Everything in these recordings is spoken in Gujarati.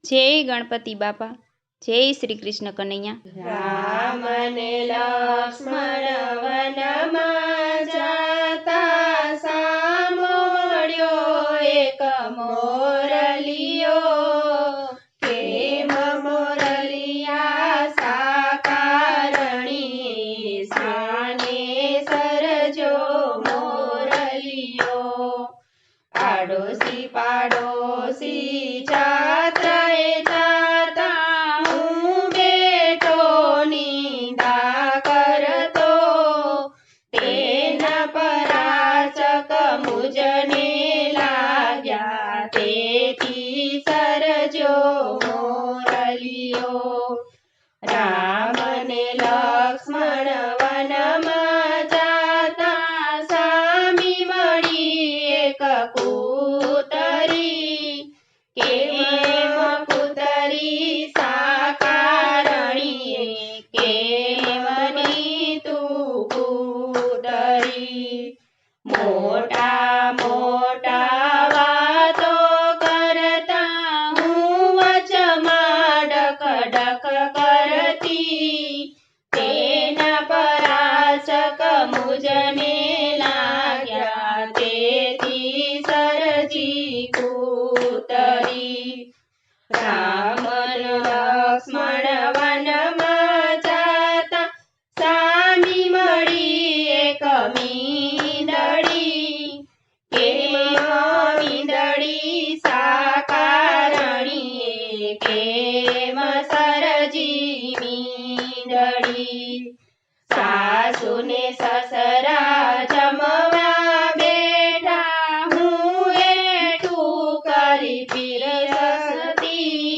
જય ગણપતિ બાપા, જય શ્રી કૃષ્ણ કનૈયા। રામ ને લક્ષ્મણ વનમાં જાતા સાંભળ્યો એક મોરલિયો, કેમ મોરલિયા સાકારણી સાને સરજો મોરલિયો, આડોશી પાડોશી જાત્રાએ જાતા હું બેઠો નિંદા કરતો, તેના પરાચક મુજને લાગ્યા, તેથી સરજો મોરલિયો। રામ ને લક્ષ્મણ વનમાં જાતા સામી મળી એક કૂતરી, કેમ કૂતરી સાકારણીએ, કેમ ની તું કૂતરી, મોટા મોટા વાતો કરતા હું વચમાં ડક કરતી, તેના પરાચક મુજને લાગ્યા, તેથી સરજી કૂતરી। રામ ને લક્ષ્મણ વનમાં જાતા સામી મળી એક મીંદડી, કેમ મીંદડી સાકારણીએ, કેમ સરજી મીંદડી, સાસુ ને સસરા જમવા બેઠા હું એઠું કરી પીરસતી,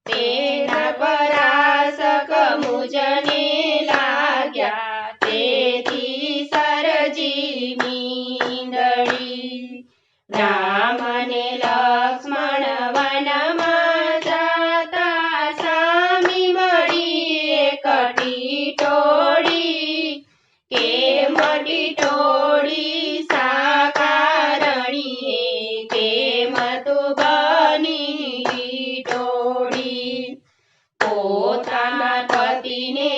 તેના પરાશક મુજને લાગ્યા, તેથી સરજી મીંદડી। રામ ને લક્ષ્મણ વનમાં જાતા સામી મળી એક ટીટોળી, કેમ ટીટોળી સાકારણીએ, કેમ તું બની ટીટોળી, પોતાના પતિને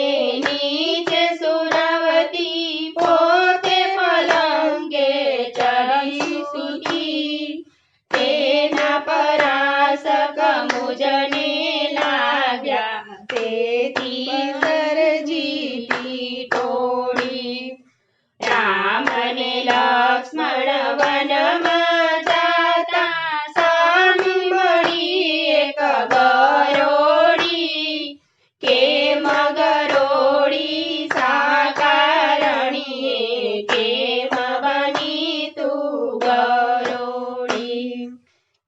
નીચે સુરાવતી, પોતે પલંગે ચડી સૂતી, તેના પરાશક મુજને લાગ્યા, તેથી સરજી ટીટોળી। રામ ને લક્ષ્મણ વનમાં જાતા સામી મળી એક ગરોળી, કેમ ગરોળી સાકારણીએ, કેમ બની તું ગરોળી,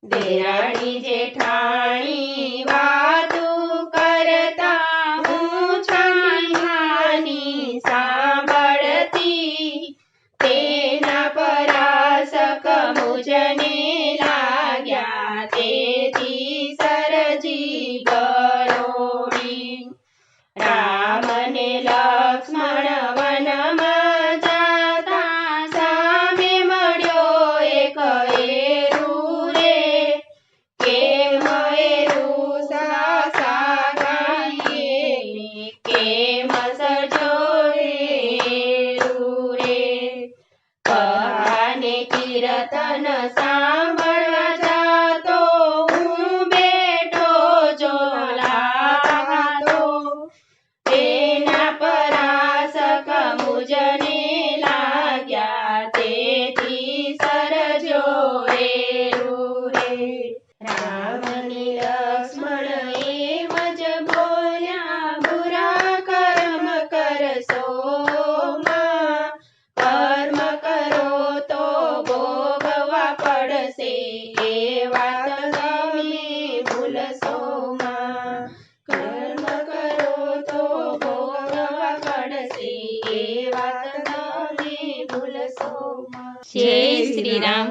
દેરાણી જેઠાણી વાતું કરતા હું છાની સાંભળતી, તેના પરાશક મુજને લાગ્યા, તેથી સરજી ગરોળી। રામ ને લક્ષ્મણ વનમાં જાતા સામે મળ્યો એક એરું રે, કેમ એરું સાકારણીએ, કેમ સરજો એરું રે, કહાને કીર્તન સાંભળવા જાતો હું બેઠો જોલાતો, તેના પરાશક મુજને લાગ્યા, તેથી સરજો એરું રે। રામ ને લક્ષ્મણ એમ જ બોલ્યા, બુરા કર્મ કરશો માં, કર્મ કરો તો ભોગવા પડશે, એ વાત તમે ભૂલશો માં, કર્મ કરો તો ભોગવા પડશે, એ વાત તમે ભૂલશો માં। જય શ્રી રામ।